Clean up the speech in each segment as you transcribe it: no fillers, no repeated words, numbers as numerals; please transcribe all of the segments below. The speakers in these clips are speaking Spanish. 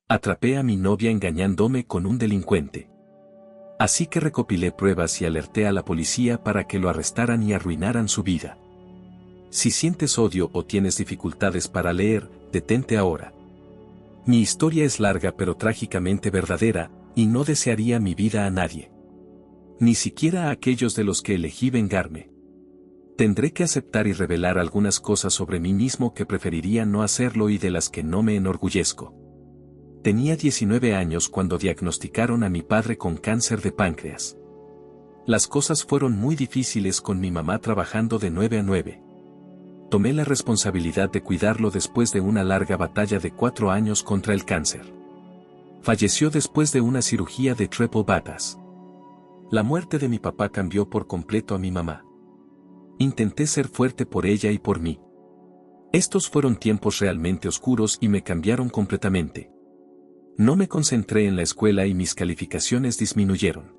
Atrapé a mi novia engañándome con un delincuente. Así que recopilé pruebas y alerté a la policía para que lo arrestaran y arruinaran su vida. Si sientes odio o tienes dificultades para leer, detente ahora. Mi historia es larga pero trágicamente verdadera, y no desearía mi vida a nadie. Ni siquiera a aquellos de los que elegí vengarme. Tendré que aceptar y revelar algunas cosas sobre mí mismo que preferiría no hacerlo y de las que no me enorgullezco. Tenía 19 años cuando diagnosticaron a mi padre con cáncer de páncreas. Las cosas fueron muy difíciles con mi mamá trabajando de 9 a 9. Tomé la responsabilidad de cuidarlo después de una larga batalla de 4 años contra el cáncer. Falleció después de una cirugía de triple bypass. La muerte de mi papá cambió por completo a mi mamá. Intenté ser fuerte por ella y por mí. Estos fueron tiempos realmente oscuros y me cambiaron completamente. No me concentré en la escuela y mis calificaciones disminuyeron.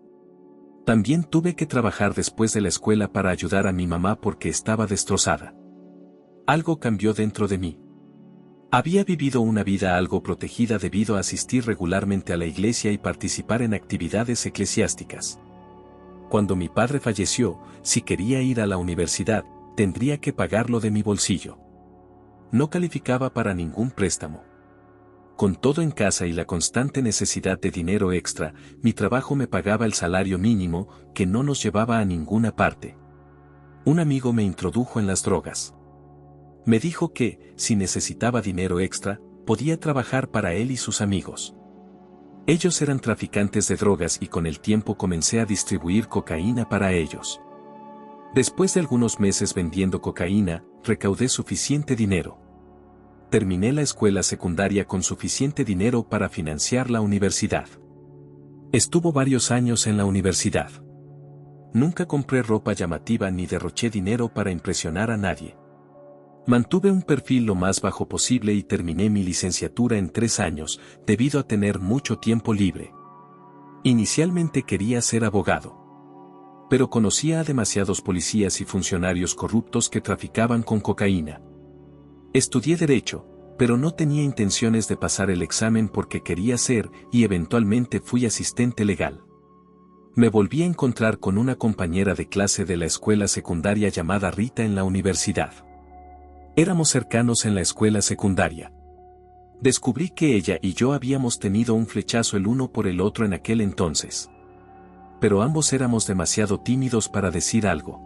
También tuve que trabajar después de la escuela para ayudar a mi mamá porque estaba destrozada. Algo cambió dentro de mí. Había vivido una vida algo protegida debido a asistir regularmente a la iglesia y participar en actividades eclesiásticas. Cuando mi padre falleció, si quería ir a la universidad, tendría que pagarlo de mi bolsillo. No calificaba para ningún préstamo. Con todo en casa y la constante necesidad de dinero extra, mi trabajo me pagaba el salario mínimo, que no nos llevaba a ninguna parte. Un amigo me introdujo en las drogas. Me dijo que, si necesitaba dinero extra, podía trabajar para él y sus amigos. Ellos eran traficantes de drogas y con el tiempo comencé a distribuir cocaína para ellos. Después de algunos meses vendiendo cocaína, recaudé suficiente dinero. Terminé la escuela secundaria con suficiente dinero para financiar la universidad. Estuvo varios años en la universidad. Nunca compré ropa llamativa ni derroché dinero para impresionar a nadie. Mantuve un perfil lo más bajo posible y terminé mi licenciatura en 3 años, debido a tener mucho tiempo libre. Inicialmente quería ser abogado. Pero conocía a demasiados policías y funcionarios corruptos que traficaban con cocaína. Estudié Derecho, pero no tenía intenciones de pasar el examen porque quería ser y eventualmente fui asistente legal. Me volví a encontrar con una compañera de clase de la escuela secundaria llamada Rita en la universidad. Éramos cercanos en la escuela secundaria. Descubrí que ella y yo habíamos tenido un flechazo el uno por el otro en aquel entonces. Pero ambos éramos demasiado tímidos para decir algo.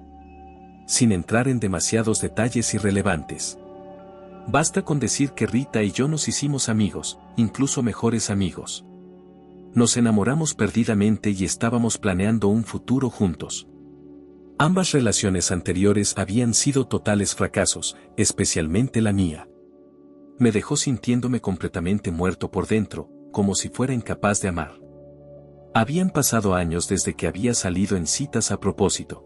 Sin entrar en demasiados detalles irrelevantes. Basta con decir que Rita y yo nos hicimos amigos, incluso mejores amigos. Nos enamoramos perdidamente y estábamos planeando un futuro juntos. Ambas relaciones anteriores habían sido totales fracasos, especialmente la mía. Me dejó sintiéndome completamente muerto por dentro, como si fuera incapaz de amar. Habían pasado años desde que había salido en citas a propósito.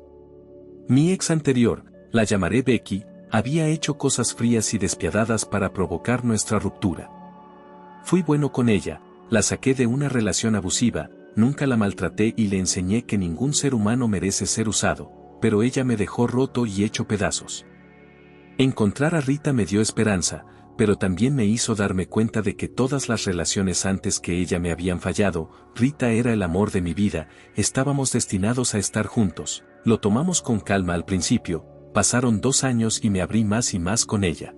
Mi ex anterior, la llamaré Becky, había hecho cosas frías y despiadadas para provocar nuestra ruptura. Fui bueno con ella, la saqué de una relación abusiva, nunca la maltraté y le enseñé que ningún ser humano merece ser usado, pero ella me dejó roto y hecho pedazos. Encontrar a Rita me dio esperanza, pero también me hizo darme cuenta de que todas las relaciones antes que ella me habían fallado. Rita era el amor de mi vida, estábamos destinados a estar juntos. Lo tomamos con calma al principio, pasaron 2 años y me abrí más y más con ella.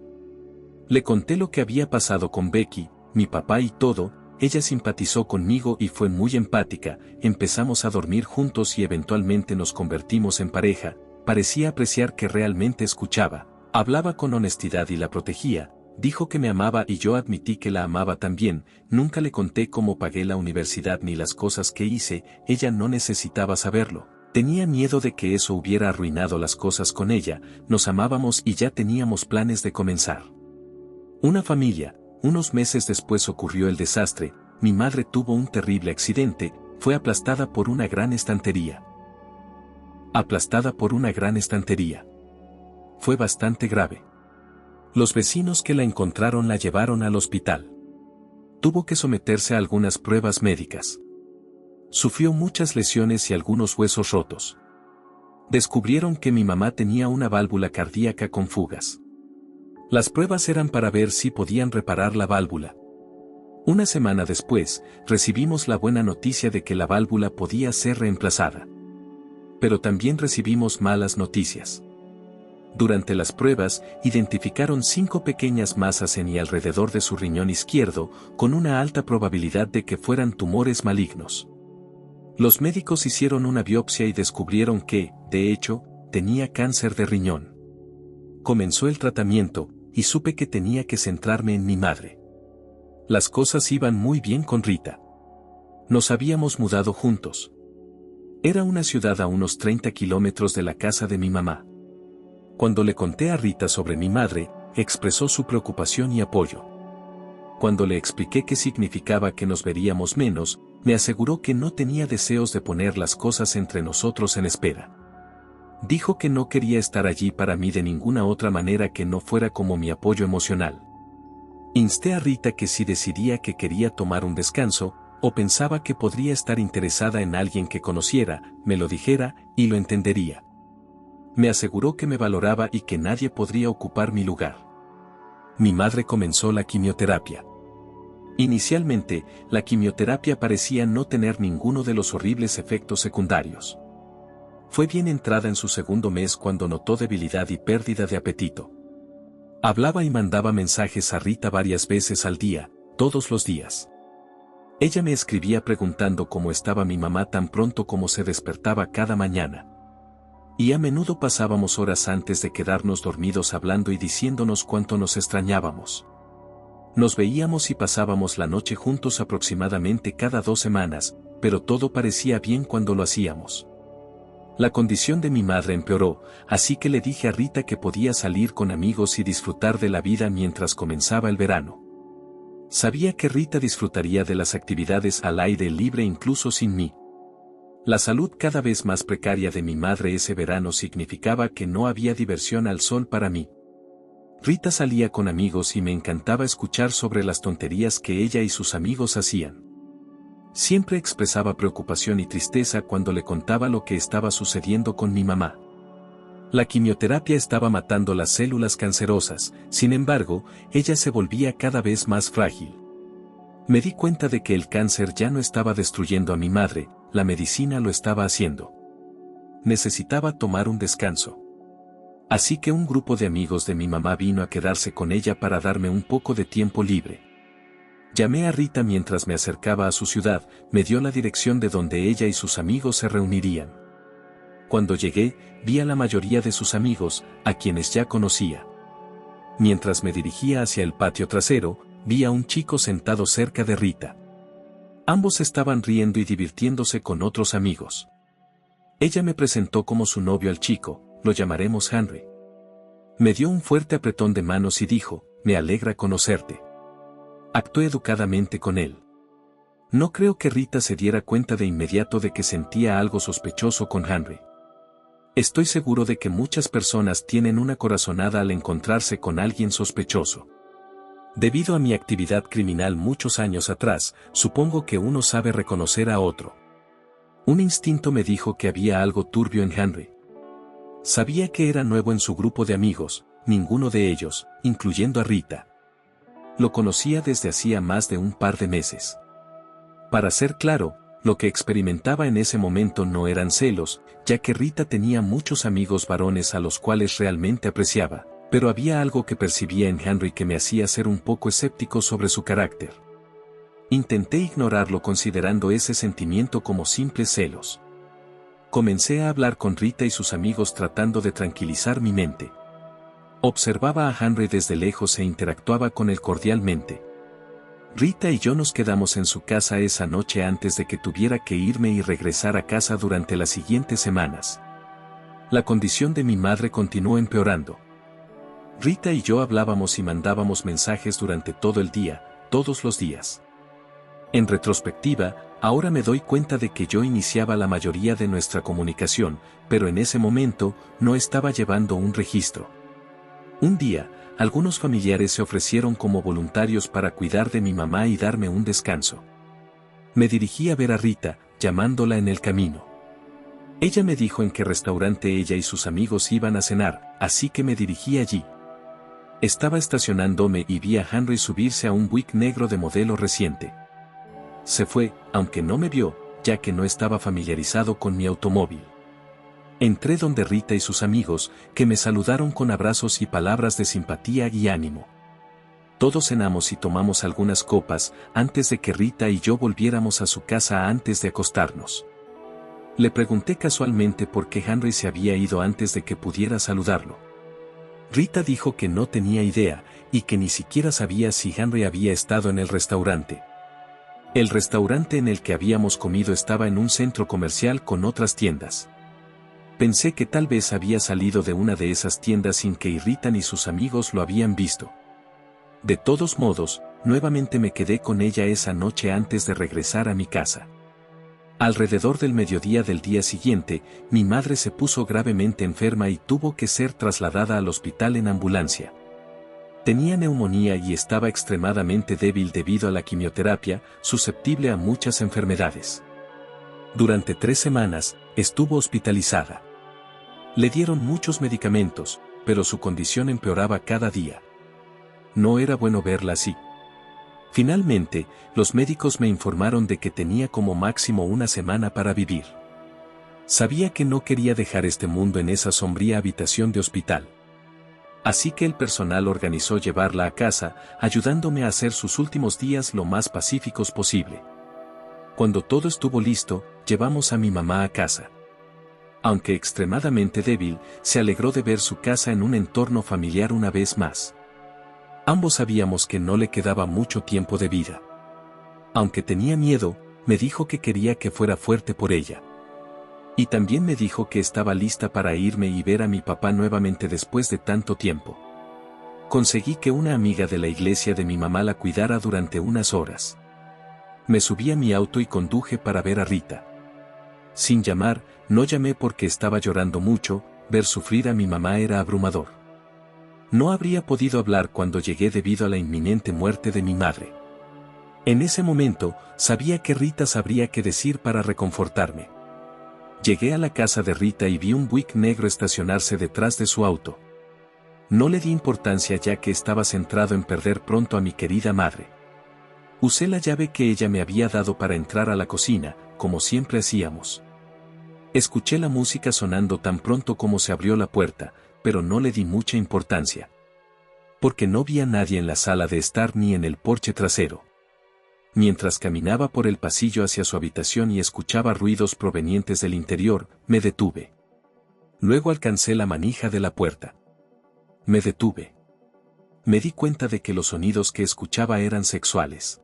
Le conté lo que había pasado con Becky, mi papá y todo. Ella simpatizó conmigo y fue muy empática, empezamos a dormir juntos y eventualmente nos convertimos en pareja. Parecía apreciar que realmente escuchaba, hablaba con honestidad y la protegía. Dijo que me amaba y yo admití que la amaba también. Nunca le conté cómo pagué la universidad ni las cosas que hice, ella no necesitaba saberlo. Tenía miedo de que eso hubiera arruinado las cosas con ella. Nos amábamos y ya teníamos planes de comenzar una familia. Unos meses después ocurrió el desastre. Mi madre tuvo un terrible accidente, fue aplastada por una gran estantería. Fue bastante grave. Los vecinos que la encontraron la llevaron al hospital. Tuvo que someterse a algunas pruebas médicas. Sufrió muchas lesiones y algunos huesos rotos. Descubrieron que mi mamá tenía una válvula cardíaca con fugas. Las pruebas eran para ver si podían reparar la válvula. Una semana después, recibimos la buena noticia de que la válvula podía ser reemplazada. Pero también recibimos malas noticias. Durante las pruebas, identificaron 5 pequeñas masas en y alrededor de su riñón izquierdo, con una alta probabilidad de que fueran tumores malignos. Los médicos hicieron una biopsia y descubrieron que, de hecho, tenía cáncer de riñón. Comenzó el tratamiento, y supe que tenía que centrarme en mi madre. Las cosas iban muy bien con Rita. Nos habíamos mudado juntos. Era una ciudad a unos 30 kilómetros de la casa de mi mamá. Cuando le conté a Rita sobre mi madre, expresó su preocupación y apoyo. Cuando le expliqué qué significaba que nos veríamos menos, me aseguró que no tenía deseos de poner las cosas entre nosotros en espera. Dijo que no quería estar allí para mí de ninguna otra manera que no fuera como mi apoyo emocional. Insté a Rita que si decidía que quería tomar un descanso, o pensaba que podría estar interesada en alguien que conociera, me lo dijera, y lo entendería. Me aseguró que me valoraba y que nadie podría ocupar mi lugar. Mi madre comenzó la quimioterapia. Inicialmente, la quimioterapia parecía no tener ninguno de los horribles efectos secundarios. Fue bien entrada en su segundo mes cuando notó debilidad y pérdida de apetito. Hablaba y mandaba mensajes a Rita varias veces al día, todos los días. Ella me escribía preguntando cómo estaba mi mamá tan pronto como se despertaba cada mañana. Y a menudo pasábamos horas antes de quedarnos dormidos hablando y diciéndonos cuánto nos extrañábamos. Nos veíamos y pasábamos la noche juntos aproximadamente cada 2 semanas, pero todo parecía bien cuando lo hacíamos. La condición de mi madre empeoró, así que le dije a Rita que podía salir con amigos y disfrutar de la vida mientras comenzaba el verano. Sabía que Rita disfrutaría de las actividades al aire libre incluso sin mí. La salud cada vez más precaria de mi madre ese verano significaba que no había diversión al sol para mí. Rita salía con amigos y me encantaba escuchar sobre las tonterías que ella y sus amigos hacían. Siempre expresaba preocupación y tristeza cuando le contaba lo que estaba sucediendo con mi mamá. La quimioterapia estaba matando las células cancerosas, sin embargo, ella se volvía cada vez más frágil. Me di cuenta de que el cáncer ya no estaba destruyendo a mi madre, la medicina lo estaba haciendo. Necesitaba tomar un descanso. Así que un grupo de amigos de mi mamá vino a quedarse con ella para darme un poco de tiempo libre. Llamé a Rita mientras me acercaba a su ciudad, me dio la dirección de donde ella y sus amigos se reunirían. Cuando llegué, vi a la mayoría de sus amigos, a quienes ya conocía. Mientras me dirigía hacia el patio trasero, vi a un chico sentado cerca de Rita. Ambos estaban riendo y divirtiéndose con otros amigos. Ella me presentó como su novio al chico, lo llamaremos Henry. Me dio un fuerte apretón de manos y dijo, me alegra conocerte. Actué educadamente con él. No creo que Rita se diera cuenta de inmediato de que sentía algo sospechoso con Henry. Estoy seguro de que muchas personas tienen una corazonada al encontrarse con alguien sospechoso. Debido a mi actividad criminal muchos años atrás, supongo que uno sabe reconocer a otro. Un instinto me dijo que había algo turbio en Henry. Sabía que era nuevo en su grupo de amigos, ninguno de ellos, incluyendo a Rita. Lo conocía desde hacía más de un par de meses. Para ser claro, lo que experimentaba en ese momento no eran celos, ya que Rita tenía muchos amigos varones a los cuales realmente apreciaba, pero había algo que percibía en Henry que me hacía ser un poco escéptico sobre su carácter. Intenté ignorarlo considerando ese sentimiento como simples celos. Comencé a hablar con Rita y sus amigos tratando de tranquilizar mi mente. Observaba a Henry desde lejos e interactuaba con él cordialmente. Rita y yo nos quedamos en su casa esa noche antes de que tuviera que irme y regresar a casa durante las siguientes semanas. La condición de mi madre continuó empeorando. Rita y yo hablábamos y mandábamos mensajes durante todo el día, todos los días. En retrospectiva, ahora me doy cuenta de que yo iniciaba la mayoría de nuestra comunicación, pero en ese momento, no estaba llevando un registro. Un día, algunos familiares se ofrecieron como voluntarios para cuidar de mi mamá y darme un descanso. Me dirigí a ver a Rita, llamándola en el camino. Ella me dijo en qué restaurante ella y sus amigos iban a cenar, así que me dirigí allí. Estaba estacionándome y vi a Henry subirse a un Buick negro de modelo reciente. Se fue, aunque no me vio, ya que no estaba familiarizado con mi automóvil. Entré donde Rita y sus amigos, que me saludaron con abrazos y palabras de simpatía y ánimo. Todos cenamos y tomamos algunas copas, antes de que Rita y yo volviéramos a su casa antes de acostarnos. Le pregunté casualmente por qué Henry se había ido antes de que pudiera saludarlo. Rita dijo que no tenía idea, y que ni siquiera sabía si Henry había estado en el restaurante. El restaurante en el que habíamos comido estaba en un centro comercial con otras tiendas. Pensé que tal vez había salido de una de esas tiendas sin que Rita ni sus amigos lo habían visto. De todos modos, nuevamente me quedé con ella esa noche antes de regresar a mi casa. Alrededor del mediodía del día siguiente, mi madre se puso gravemente enferma y tuvo que ser trasladada al hospital en ambulancia. Tenía neumonía y estaba extremadamente débil debido a la quimioterapia, susceptible a muchas enfermedades. Durante 3 semanas, estuvo hospitalizada. Le dieron muchos medicamentos, pero su condición empeoraba cada día. No era bueno verla así. Finalmente, los médicos me informaron de que tenía como máximo 1 semana para vivir. Sabía que no quería dejar este mundo en esa sombría habitación de hospital. Así que el personal organizó llevarla a casa, ayudándome a hacer sus últimos días lo más pacíficos posible. Cuando todo estuvo listo, llevamos a mi mamá a casa. Aunque extremadamente débil, se alegró de ver su casa en un entorno familiar una vez más. Ambos sabíamos que no le quedaba mucho tiempo de vida. Aunque tenía miedo, me dijo que quería que fuera fuerte por ella. Y también me dijo que estaba lista para irme y ver a mi papá nuevamente después de tanto tiempo. Conseguí que una amiga de la iglesia de mi mamá la cuidara durante unas horas. Me subí a mi auto y conduje para ver a Rita. Sin llamar, no llamé porque estaba llorando mucho, ver sufrir a mi mamá era abrumador. No habría podido hablar cuando llegué debido a la inminente muerte de mi madre. En ese momento, sabía que Rita sabría qué decir para reconfortarme. Llegué a la casa de Rita y vi un Buick negro estacionarse detrás de su auto. No le di importancia ya que estaba centrado en perder pronto a mi querida madre. Usé la llave que ella me había dado para entrar a la cocina, como siempre hacíamos. Escuché la música sonando tan pronto como se abrió la puerta, pero no le di mucha importancia. Porque no vi a nadie en la sala de estar ni en el porche trasero. Mientras caminaba por el pasillo hacia su habitación y escuchaba ruidos provenientes del interior, me detuve. Luego alcancé la manija de la puerta. Me detuve. Me di cuenta de que los sonidos que escuchaba eran sexuales.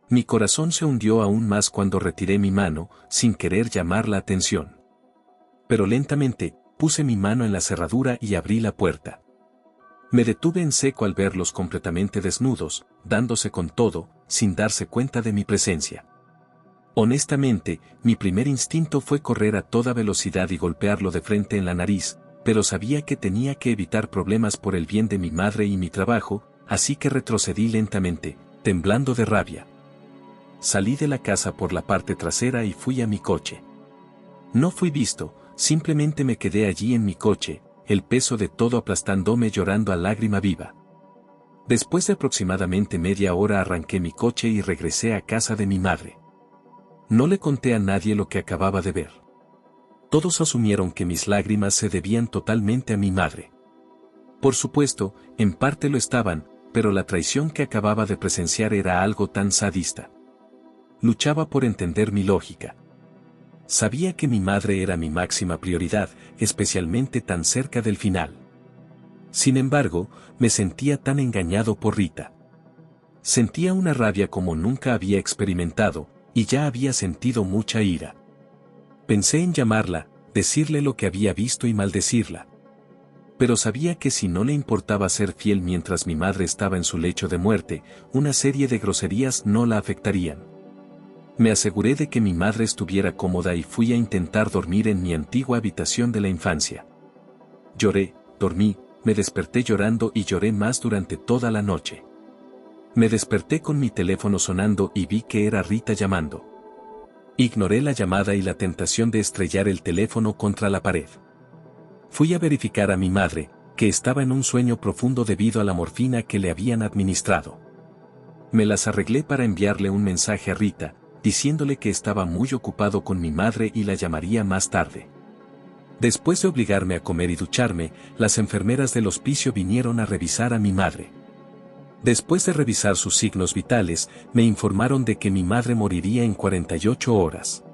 Mi corazón se hundió aún más cuando retiré mi mano, sin querer llamar la atención. Pero lentamente, puse mi mano en la cerradura y abrí la puerta. Me detuve en seco al verlos completamente desnudos, dándose con todo, sin darse cuenta de mi presencia. Honestamente, mi primer instinto fue correr a toda velocidad y golpearlo de frente en la nariz, pero sabía que tenía que evitar problemas por el bien de mi madre y mi trabajo, así que retrocedí lentamente, temblando de rabia. Salí de la casa por la parte trasera y fui a mi coche. No fui visto, simplemente me quedé allí en mi coche, el peso de todo aplastándome llorando a lágrima viva. Después de aproximadamente media hora arranqué mi coche y regresé a casa de mi madre. No le conté a nadie lo que acababa de ver. Todos asumieron que mis lágrimas se debían totalmente a mi madre. Por supuesto, en parte lo estaban, pero la traición que acababa de presenciar era algo tan sadista. Luchaba por entender mi lógica. Sabía que mi madre era mi máxima prioridad, especialmente tan cerca del final. Sin embargo, me sentía tan engañado por Rita. Sentía una rabia como nunca había experimentado, y ya había sentido mucha ira. Pensé en llamarla, decirle lo que había visto y maldecirla. Pero sabía que si no le importaba ser fiel mientras mi madre estaba en su lecho de muerte, una serie de groserías no la afectarían. Me aseguré de que mi madre estuviera cómoda y fui a intentar dormir en mi antigua habitación de la infancia. Lloré, dormí, me desperté llorando y lloré más durante toda la noche. Me desperté con mi teléfono sonando y vi que era Rita llamando. Ignoré la llamada y la tentación de estrellar el teléfono contra la pared. Fui a verificar a mi madre, que estaba en un sueño profundo debido a la morfina que le habían administrado. Me las arreglé para enviarle un mensaje a Rita, diciéndole que estaba muy ocupado con mi madre y la llamaría más tarde. Después de obligarme a comer y ducharme, las enfermeras del hospicio vinieron a revisar a mi madre. Después de revisar sus signos vitales, me informaron de que mi madre moriría en 48 horas.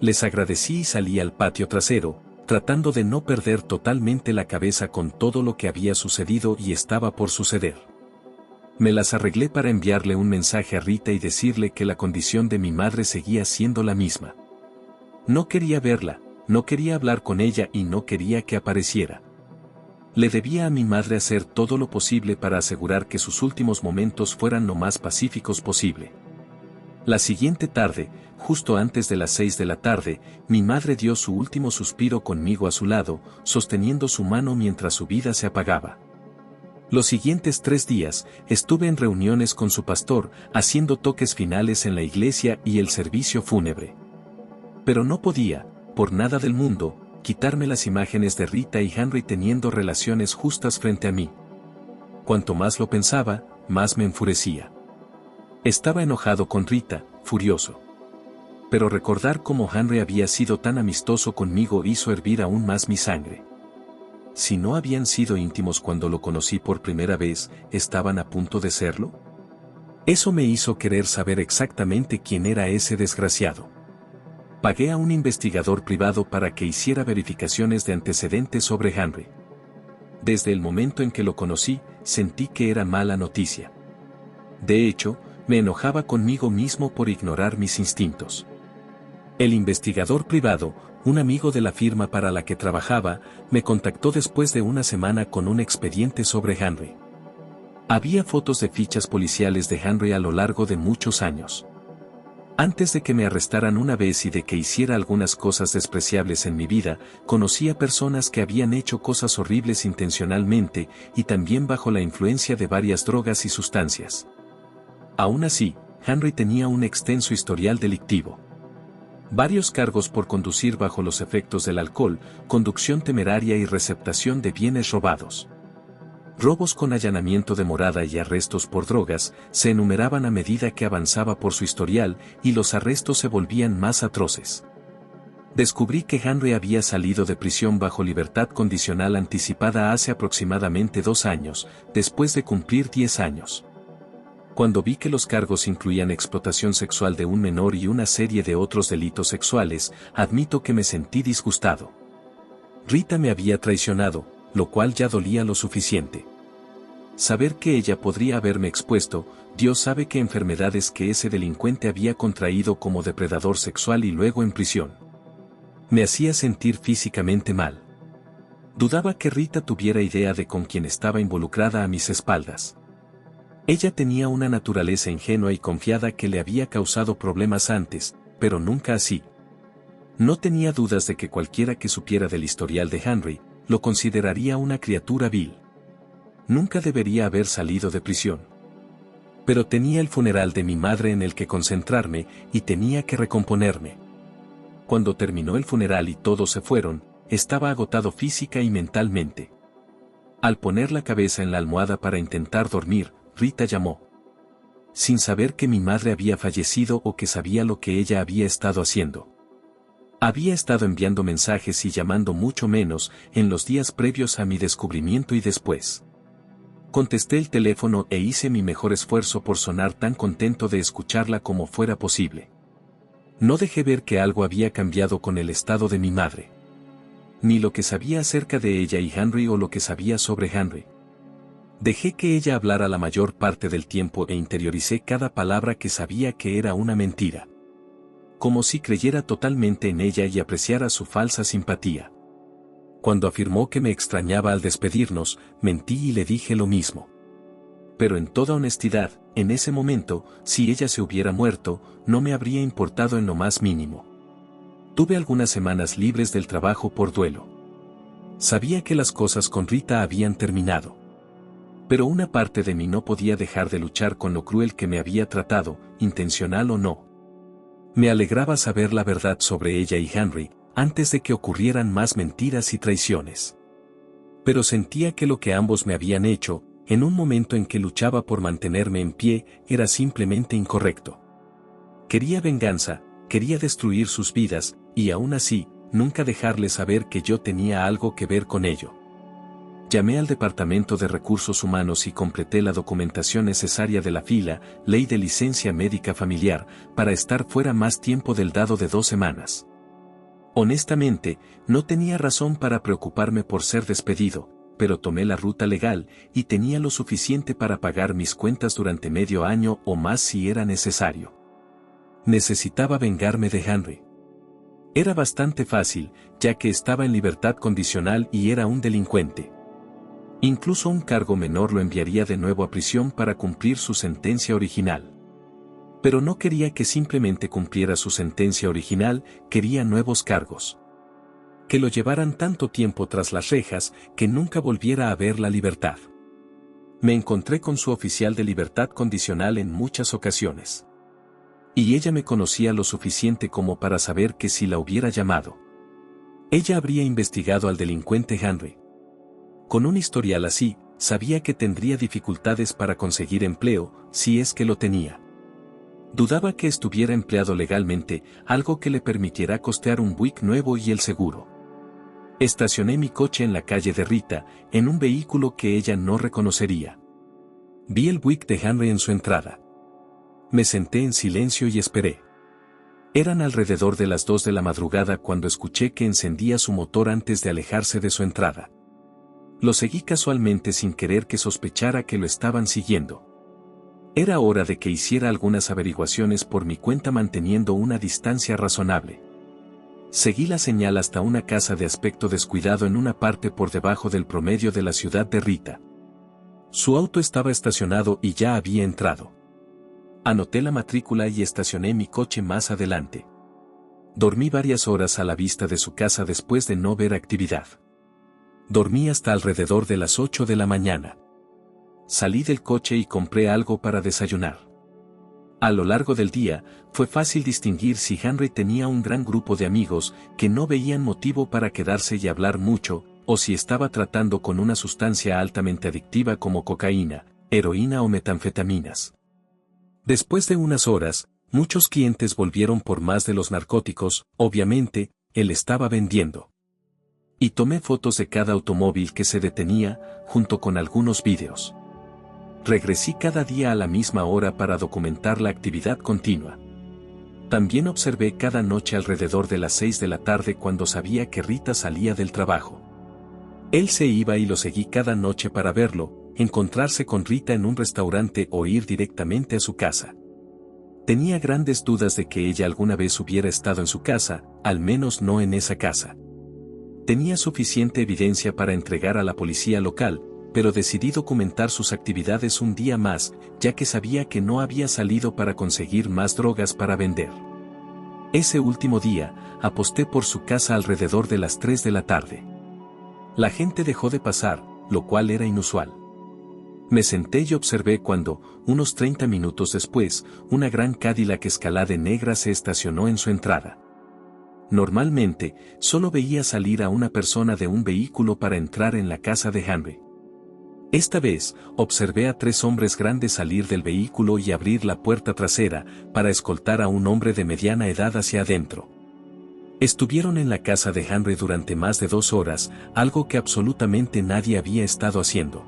Les agradecí y salí al patio trasero, tratando de no perder totalmente la cabeza con todo lo que había sucedido y estaba por suceder. Me las arreglé para enviarle un mensaje a Rita y decirle que la condición de mi madre seguía siendo la misma. No quería verla, no quería hablar con ella y no quería que apareciera. Le debía a mi madre hacer todo lo posible para asegurar que sus últimos momentos fueran lo más pacíficos posible. La siguiente tarde, justo antes de las 6 de la tarde, mi madre dio su último suspiro conmigo a su lado, sosteniendo su mano mientras su vida se apagaba. Los siguientes 3 días, estuve en reuniones con su pastor, haciendo toques finales en la iglesia y el servicio fúnebre. Pero no podía, por nada del mundo, quitarme las imágenes de Rita y Henry teniendo relaciones justas frente a mí. Cuanto más lo pensaba, más me enfurecía. Estaba enojado con Rita, furioso. Pero recordar cómo Henry había sido tan amistoso conmigo hizo hervir aún más mi sangre. Si no habían sido íntimos cuando lo conocí por primera vez, ¿estaban a punto de serlo? Eso me hizo querer saber exactamente quién era ese desgraciado. Pagué a un investigador privado para que hiciera verificaciones de antecedentes sobre Henry. Desde el momento en que lo conocí, sentí que era mala noticia. De hecho, me enojaba conmigo mismo por ignorar mis instintos. El investigador privado, un amigo de la firma para la que trabajaba, me contactó después de una semana con un expediente sobre Henry. Había fotos de fichas policiales de Henry a lo largo de muchos años. Antes de que me arrestaran una vez y de que hiciera algunas cosas despreciables en mi vida, conocí a personas que habían hecho cosas horribles intencionalmente y también bajo la influencia de varias drogas y sustancias. Aún así, Henry tenía un extenso historial delictivo. Varios cargos por conducir bajo los efectos del alcohol, conducción temeraria y receptación de bienes robados. Robos con allanamiento de morada y arrestos por drogas se enumeraban a medida que avanzaba por su historial y los arrestos se volvían más atroces. Descubrí que Henry había salido de prisión bajo libertad condicional anticipada hace aproximadamente 2 años, después de cumplir 10 años. Cuando vi que los cargos incluían explotación sexual de un menor y una serie de otros delitos sexuales, admito que me sentí disgustado. Rita me había traicionado, lo cual ya dolía lo suficiente. Saber que ella podría haberme expuesto, Dios sabe qué enfermedades que ese delincuente había contraído como depredador sexual y luego en prisión. Me hacía sentir físicamente mal. Dudaba que Rita tuviera idea de con quién estaba involucrada a mis espaldas. Ella tenía una naturaleza ingenua y confiada que le había causado problemas antes, pero nunca así. No tenía dudas de que cualquiera que supiera del historial de Henry, lo consideraría una criatura vil. Nunca debería haber salido de prisión. Pero tenía el funeral de mi madre en el que concentrarme y tenía que recomponerme. Cuando terminó el funeral y todos se fueron, estaba agotado física y mentalmente. Al poner la cabeza en la almohada para intentar dormir, Rita llamó. Sin saber que mi madre había fallecido o que sabía lo que ella había estado haciendo. Había estado enviando mensajes y llamando mucho menos en los días previos a mi descubrimiento y después. Contesté el teléfono e hice mi mejor esfuerzo por sonar tan contento de escucharla como fuera posible. No dejé ver que algo había cambiado con el estado de mi madre. Ni lo que sabía acerca de ella y Henry o lo que sabía sobre Henry. Dejé que ella hablara la mayor parte del tiempo e interioricé cada palabra que sabía que era una mentira. Como si creyera totalmente en ella y apreciara su falsa simpatía. Cuando afirmó que me extrañaba al despedirnos, mentí y le dije lo mismo. Pero en toda honestidad, en ese momento, si ella se hubiera muerto, no me habría importado en lo más mínimo. Tuve algunas semanas libres del trabajo por duelo. Sabía que las cosas con Rita habían terminado. Pero una parte de mí no podía dejar de luchar con lo cruel que me había tratado, intencional o no. Me alegraba saber la verdad sobre ella y Henry, antes de que ocurrieran más mentiras y traiciones. Pero sentía que lo que ambos me habían hecho, en un momento en que luchaba por mantenerme en pie, era simplemente incorrecto. Quería venganza, quería destruir sus vidas, y aún así, nunca dejarles saber que yo tenía algo que ver con ello. Llamé al Departamento de Recursos Humanos y completé la documentación necesaria de la fila, ley de licencia médica familiar, para estar fuera más tiempo del dado de 2 semanas. Honestamente, no tenía razón para preocuparme por ser despedido, pero tomé la ruta legal y tenía lo suficiente para pagar mis cuentas durante medio año o más si era necesario. Necesitaba vengarme de Henry. Era bastante fácil, ya que estaba en libertad condicional y era un delincuente. Incluso un cargo menor lo enviaría de nuevo a prisión para cumplir su sentencia original. Pero no quería que simplemente cumpliera su sentencia original, quería nuevos cargos. Que lo llevaran tanto tiempo tras las rejas, que nunca volviera a ver la libertad. Me encontré con su oficial de libertad condicional en muchas ocasiones. Y ella me conocía lo suficiente como para saber que si la hubiera llamado, ella habría investigado al delincuente Henry. Con un historial así, sabía que tendría dificultades para conseguir empleo, si es que lo tenía. Dudaba que estuviera empleado legalmente, algo que le permitiera costear un Buick nuevo y el seguro. Estacioné mi coche en la calle de Rita, en un vehículo que ella no reconocería. Vi el Buick de Henry en su entrada. Me senté en silencio y esperé. Eran alrededor de las 2 de la madrugada cuando escuché que encendía su motor antes de alejarse de su entrada. Lo seguí casualmente sin querer que sospechara que lo estaban siguiendo. Era hora de que hiciera algunas averiguaciones por mi cuenta manteniendo una distancia razonable. Seguí la señal hasta una casa de aspecto descuidado en una parte por debajo del promedio de la ciudad de Rita. Su auto estaba estacionado y ya había entrado. Anoté la matrícula y estacioné mi coche más adelante. Dormí varias horas a la vista de su casa después de no ver actividad. Dormí hasta alrededor de las 8 de la mañana. Salí del coche y compré algo para desayunar. A lo largo del día, fue fácil distinguir si Henry tenía un gran grupo de amigos que no veían motivo para quedarse y hablar mucho, o si estaba tratando con una sustancia altamente adictiva como cocaína, heroína o metanfetaminas. Después de unas horas, muchos clientes volvieron por más de los narcóticos, obviamente, él estaba vendiendo. Y tomé fotos de cada automóvil que se detenía, junto con algunos vídeos. Regresé cada día a la misma hora para documentar la actividad continua. También observé cada noche alrededor de las 6 de la tarde cuando sabía que Rita salía del trabajo. Él se iba y lo seguí cada noche para verlo, encontrarse con Rita en un restaurante o ir directamente a su casa. Tenía grandes dudas de que ella alguna vez hubiera estado en su casa, al menos no en esa casa. Tenía suficiente evidencia para entregar a la policía local, pero decidí documentar sus actividades un día más, ya que sabía que no había salido para conseguir más drogas para vender. Ese último día, aposté por su casa alrededor de las 3 de la tarde. La gente dejó de pasar, lo cual era inusual. Me senté y observé cuando, unos 30 minutos después, una gran Cadillac Escalade negra se estacionó en su entrada. Normalmente, solo veía salir a una persona de un vehículo para entrar en la casa de Henry. Esta vez, observé a 3 hombres grandes salir del vehículo y abrir la puerta trasera, para escoltar a un hombre de mediana edad hacia adentro. Estuvieron en la casa de Henry durante más de 2 horas, algo que absolutamente nadie había estado haciendo.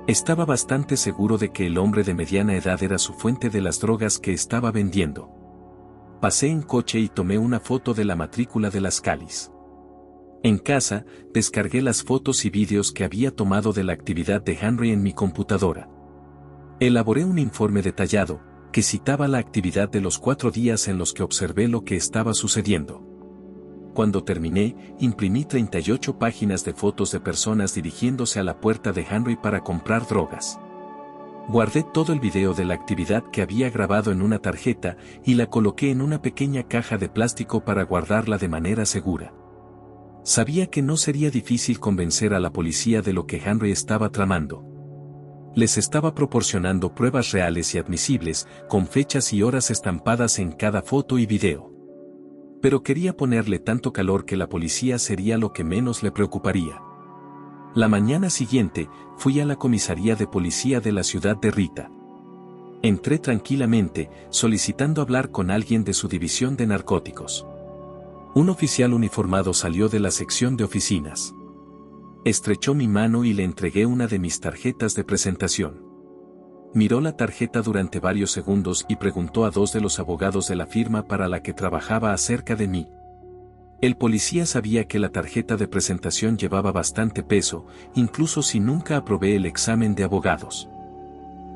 Estaba bastante seguro de que el hombre de mediana edad era su fuente de las drogas que estaba vendiendo. Pasé en coche y tomé una foto de la matrícula de las Calis. En casa, descargué las fotos y vídeos que había tomado de la actividad de Henry en mi computadora. Elaboré un informe detallado, que citaba la actividad de los 4 días en los que observé lo que estaba sucediendo. Cuando terminé, imprimí 38 páginas de fotos de personas dirigiéndose a la puerta de Henry para comprar drogas. Guardé todo el video de la actividad que había grabado en una tarjeta y la coloqué en una pequeña caja de plástico para guardarla de manera segura. Sabía que no sería difícil convencer a la policía de lo que Henry estaba tramando. Les estaba proporcionando pruebas reales y admisibles, con fechas y horas estampadas en cada foto y video. Pero quería ponerle tanto calor que la policía sería lo que menos le preocuparía. La mañana siguiente, fui a la comisaría de policía de la ciudad de Rita. Entré tranquilamente, solicitando hablar con alguien de su división de narcóticos. Un oficial uniformado salió de la sección de oficinas. Estrechó mi mano y le entregué una de mis tarjetas de presentación. Miró la tarjeta durante varios segundos y preguntó a dos de los abogados de la firma para la que trabajaba acerca de mí. El policía sabía que la tarjeta de presentación llevaba bastante peso, incluso si nunca aprobé el examen de abogados.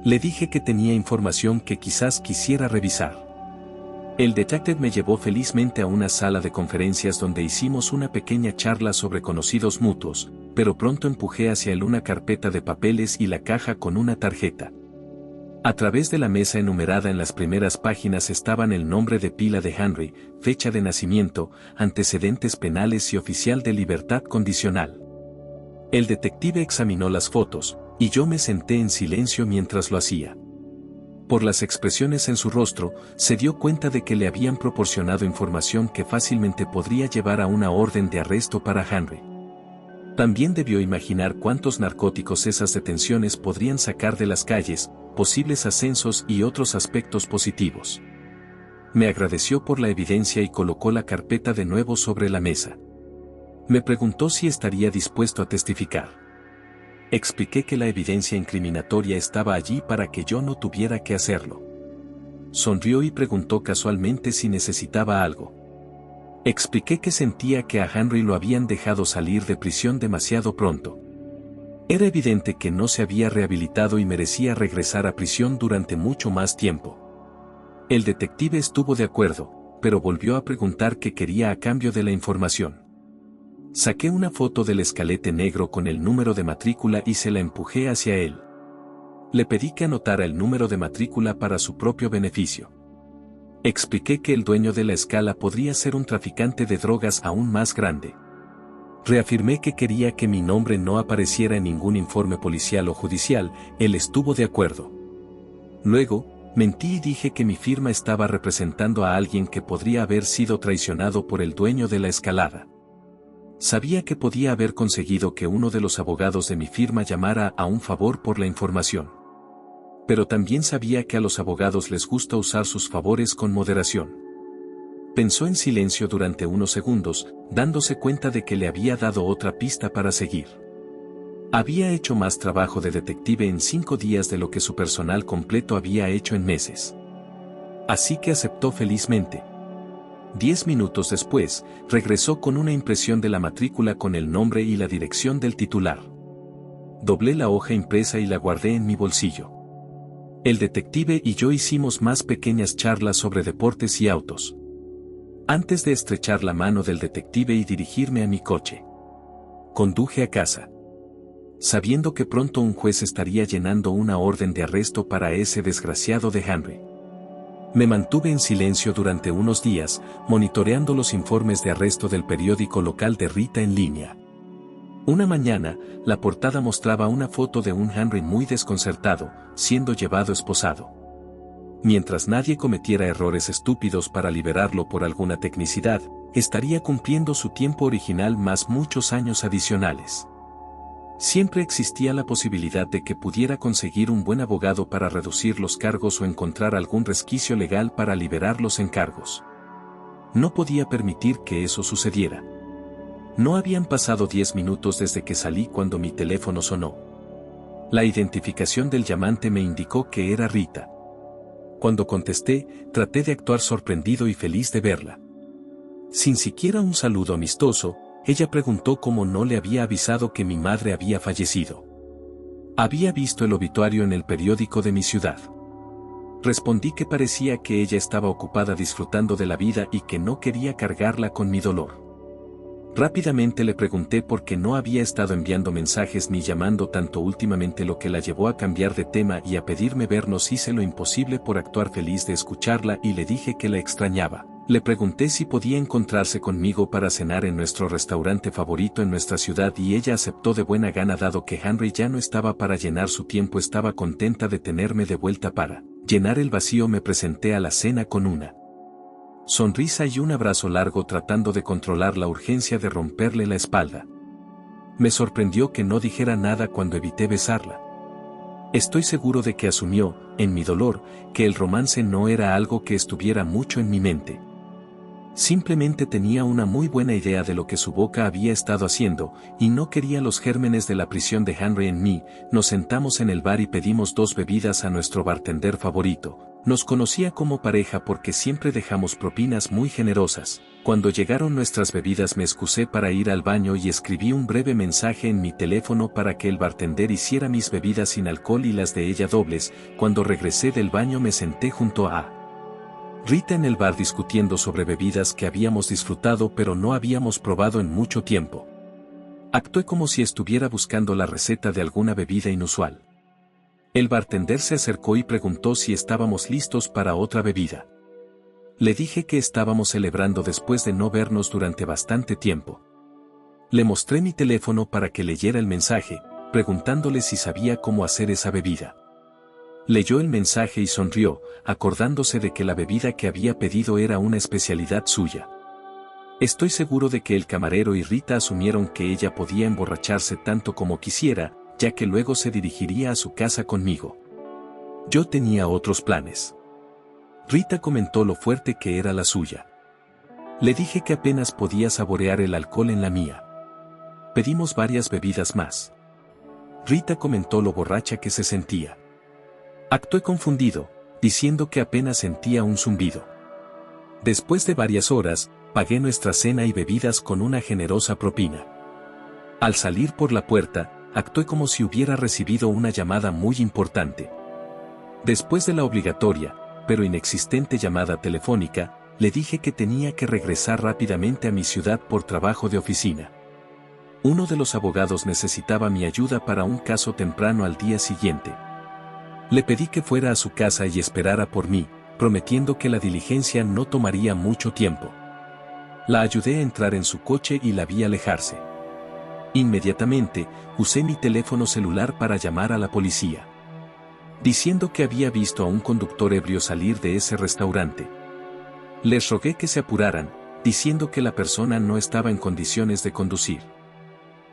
Le dije que tenía información que quizás quisiera revisar. El detective me llevó felizmente a una sala de conferencias donde hicimos una pequeña charla sobre conocidos mutuos, pero pronto empujé hacia él una carpeta de papeles y la caja con una tarjeta. A través de la mesa enumerada en las primeras páginas estaban el nombre de pila de Henry, fecha de nacimiento, antecedentes penales y oficial de libertad condicional. El detective examinó las fotos, y yo me senté en silencio mientras lo hacía. Por las expresiones en su rostro, se dio cuenta de que le habían proporcionado información que fácilmente podría llevar a una orden de arresto para Henry. También debió imaginar cuántos narcóticos esas detenciones podrían sacar de las calles, posibles ascensos y otros aspectos positivos. Me agradeció por la evidencia y colocó la carpeta de nuevo sobre la mesa. Me preguntó si estaría dispuesto a testificar. Expliqué que la evidencia incriminatoria estaba allí para que yo no tuviera que hacerlo. Sonrió y preguntó casualmente si necesitaba algo. Expliqué que sentía que a Henry lo habían dejado salir de prisión demasiado pronto. Era evidente que no se había rehabilitado y merecía regresar a prisión durante mucho más tiempo. El detective estuvo de acuerdo, pero volvió a preguntar qué quería a cambio de la información. Saqué una foto del escalete negro con el número de matrícula y se la empujé hacia él. Le pedí que anotara el número de matrícula para su propio beneficio. Expliqué que el dueño de la escala podría ser un traficante de drogas aún más grande. Reafirmé que quería que mi nombre no apareciera en ningún informe policial o judicial, él estuvo de acuerdo. Luego, mentí y dije que mi firma estaba representando a alguien que podría haber sido traicionado por el dueño de la escalada. Sabía que podía haber conseguido que uno de los abogados de mi firma llamara a un favor por la información. Pero también sabía que a los abogados les gusta usar sus favores con moderación. Pensó en silencio durante unos segundos, dándose cuenta de que le había dado otra pista para seguir. Había hecho más trabajo de detective en 5 días de lo que su personal completo había hecho en meses. Así que aceptó felizmente. 10 minutos después, regresó con una impresión de la matrícula con el nombre y la dirección del titular. Doblé la hoja impresa y la guardé en mi bolsillo. El detective y yo hicimos más pequeñas charlas sobre deportes y autos. Antes de estrechar la mano del detective y dirigirme a mi coche, conduje a casa. Sabiendo que pronto un juez estaría llenando una orden de arresto para ese desgraciado de Henry. Me mantuve en silencio durante unos días, monitoreando los informes de arresto del periódico local de Rita en línea. Una mañana, la portada mostraba una foto de un Henry muy desconcertado, siendo llevado esposado. Mientras nadie cometiera errores estúpidos para liberarlo por alguna tecnicidad, estaría cumpliendo su tiempo original más muchos años adicionales. Siempre existía la posibilidad de que pudiera conseguir un buen abogado para reducir los cargos o encontrar algún resquicio legal para liberar los encargos. No podía permitir que eso sucediera. No habían pasado 10 minutos desde que salí cuando mi teléfono sonó. La identificación del llamante me indicó que era Rita. Cuando contesté, traté de actuar sorprendido y feliz de verla. Sin siquiera un saludo amistoso, ella preguntó cómo no le había avisado que mi madre había fallecido. Había visto el obituario en el periódico de mi ciudad. Respondí que parecía que ella estaba ocupada disfrutando de la vida y que no quería cargarla con mi dolor. Rápidamente le pregunté por qué no había estado enviando mensajes ni llamando tanto últimamente, lo que la llevó a cambiar de tema y a pedirme vernos. Hice lo imposible por actuar feliz de escucharla y le dije que la extrañaba. Le pregunté si podía encontrarse conmigo para cenar en nuestro restaurante favorito en nuestra ciudad y ella aceptó de buena gana. Dado que Henry ya no estaba para llenar su tiempo, estaba contenta de tenerme de vuelta para llenar el vacío. Me presenté a la cena con una sonrisa y un abrazo largo, tratando de controlar la urgencia de romperle la espalda. Me sorprendió que no dijera nada cuando evité besarla. Estoy seguro de que asumió, en mi dolor, que el romance no era algo que estuviera mucho en mi mente. Simplemente tenía una muy buena idea de lo que su boca había estado haciendo, y no quería los gérmenes de la prisión de Henry en mí. Nos sentamos en el bar y pedimos 2 bebidas a nuestro bartender favorito. Nos conocía como pareja porque siempre dejamos propinas muy generosas. Cuando llegaron nuestras bebidas me excusé para ir al baño y escribí un breve mensaje en mi teléfono para que el bartender hiciera mis bebidas sin alcohol y las de ella dobles. Cuando regresé del baño me senté junto a Rita en el bar discutiendo sobre bebidas que habíamos disfrutado pero no habíamos probado en mucho tiempo. Actué como si estuviera buscando la receta de alguna bebida inusual. El bartender se acercó y preguntó si estábamos listos para otra bebida. Le dije que estábamos celebrando después de no vernos durante bastante tiempo. Le mostré mi teléfono para que leyera el mensaje, preguntándole si sabía cómo hacer esa bebida. Leyó el mensaje y sonrió, acordándose de que la bebida que había pedido era una especialidad suya. Estoy seguro de que el camarero y Rita asumieron que ella podía emborracharse tanto como quisiera, ya que luego se dirigiría a su casa conmigo. Yo tenía otros planes. Rita comentó lo fuerte que era la suya. Le dije que apenas podía saborear el alcohol en la mía. Pedimos varias bebidas más. Rita comentó lo borracha que se sentía. Actué confundido, diciendo que apenas sentía un zumbido. Después de varias horas, pagué nuestra cena y bebidas con una generosa propina. Al salir por la puerta, actué como si hubiera recibido una llamada muy importante. Después de la obligatoria, pero inexistente llamada telefónica, le dije que tenía que regresar rápidamente a mi ciudad por trabajo de oficina. Uno de los abogados necesitaba mi ayuda para un caso temprano al día siguiente. Le pedí que fuera a su casa y esperara por mí, prometiendo que la diligencia no tomaría mucho tiempo. La ayudé a entrar en su coche y la vi alejarse. Inmediatamente, usé mi teléfono celular para llamar a la policía, diciendo que había visto a un conductor ebrio salir de ese restaurante. Les rogué que se apuraran, diciendo que la persona no estaba en condiciones de conducir.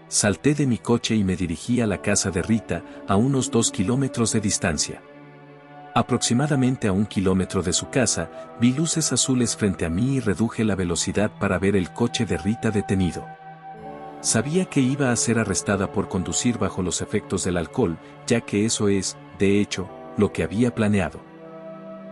Salté de mi coche y me dirigí a la casa de Rita, a unos 2 kilómetros de distancia. Aproximadamente a 1 kilómetro de su casa, vi luces azules frente a mí y reduje la velocidad para ver el coche de Rita detenido. Sabía que iba a ser arrestada por conducir bajo los efectos del alcohol, ya que eso es, de hecho, lo que había planeado.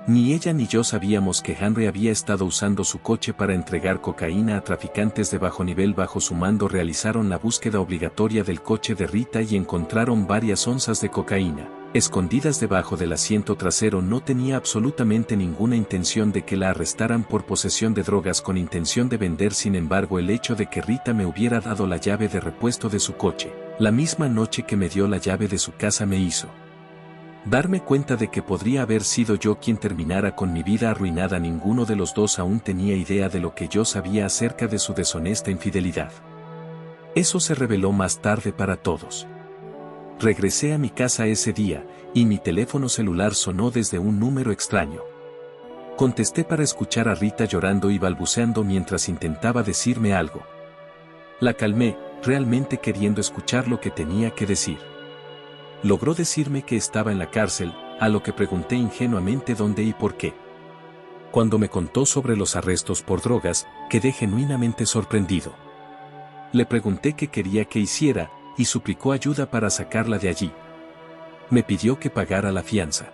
Ni ella ni yo sabíamos que Henry había estado usando su coche para entregar cocaína a traficantes de bajo nivel. Bajo su mando realizaron la búsqueda obligatoria del coche de Rita y encontraron varias onzas de cocaína, escondidas debajo del asiento trasero. No tenía absolutamente ninguna intención de que la arrestaran por posesión de drogas con intención de vender. Sin embargo, el hecho de que Rita me hubiera dado la llave de repuesto de su coche, la misma noche que me dio la llave de su casa, me hizo darme cuenta de que podría haber sido yo quien terminara con mi vida arruinada. Ninguno de los dos aún tenía idea de lo que yo sabía acerca de su deshonesta infidelidad. Eso se reveló más tarde para todos. Regresé a mi casa ese día, y mi teléfono celular sonó desde un número extraño. Contesté para escuchar a Rita llorando y balbuceando mientras intentaba decirme algo. La calmé, realmente queriendo escuchar lo que tenía que decir. Logró decirme que estaba en la cárcel, a lo que pregunté ingenuamente dónde y por qué. Cuando me contó sobre los arrestos por drogas, quedé genuinamente sorprendido. Le pregunté qué quería que hiciera, y suplicó ayuda para sacarla de allí. Me pidió que pagara la fianza.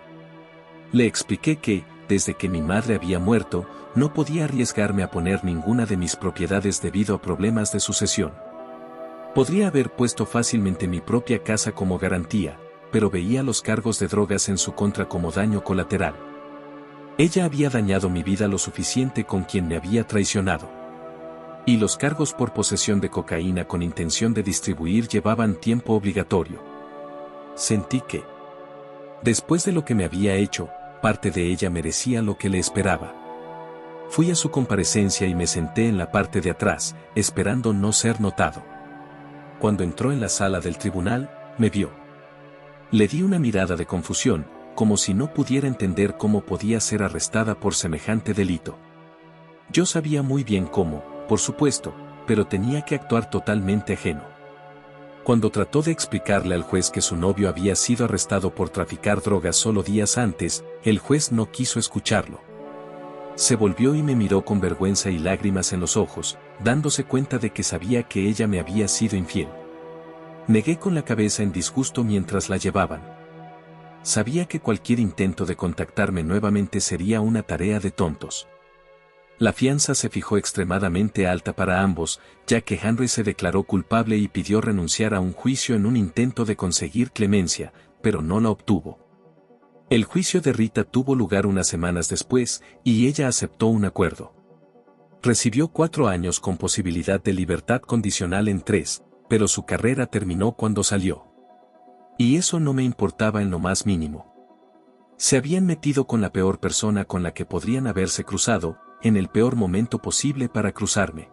Le expliqué que, desde que mi madre había muerto, no podía arriesgarme a poner ninguna de mis propiedades debido a problemas de sucesión. Podría haber puesto fácilmente mi propia casa como garantía, pero veía los cargos de drogas en su contra como daño colateral. Ella había dañado mi vida lo suficiente con quien me había traicionado. Y los cargos por posesión de cocaína con intención de distribuir llevaban tiempo obligatorio. Sentí que, después de lo que me había hecho, parte de ella merecía lo que le esperaba. Fui a su comparecencia y me senté en la parte de atrás, esperando no ser notado. Cuando entró en la sala del tribunal, me vio. Le di una mirada de confusión, como si no pudiera entender cómo podía ser arrestada por semejante delito. Yo sabía muy bien cómo, por supuesto, pero tenía que actuar totalmente ajeno. Cuando trató de explicarle al juez que su novio había sido arrestado por traficar drogas solo días antes, el juez no quiso escucharlo. Se volvió y me miró con vergüenza y lágrimas en los ojos, dándose cuenta de que sabía que ella me había sido infiel. Negué con la cabeza en disgusto mientras la llevaban. Sabía que cualquier intento de contactarme nuevamente sería una tarea de tontos. La fianza se fijó extremadamente alta para ambos, ya que Henry se declaró culpable y pidió renunciar a un juicio en un intento de conseguir clemencia, pero no la obtuvo. El juicio de Rita tuvo lugar unas semanas después, y ella aceptó un acuerdo. Recibió 4 años con posibilidad de libertad condicional en 3, pero su carrera terminó cuando salió. Y eso no me importaba en lo más mínimo. Se habían metido con la peor persona con la que podrían haberse cruzado, en el peor momento posible para cruzarme.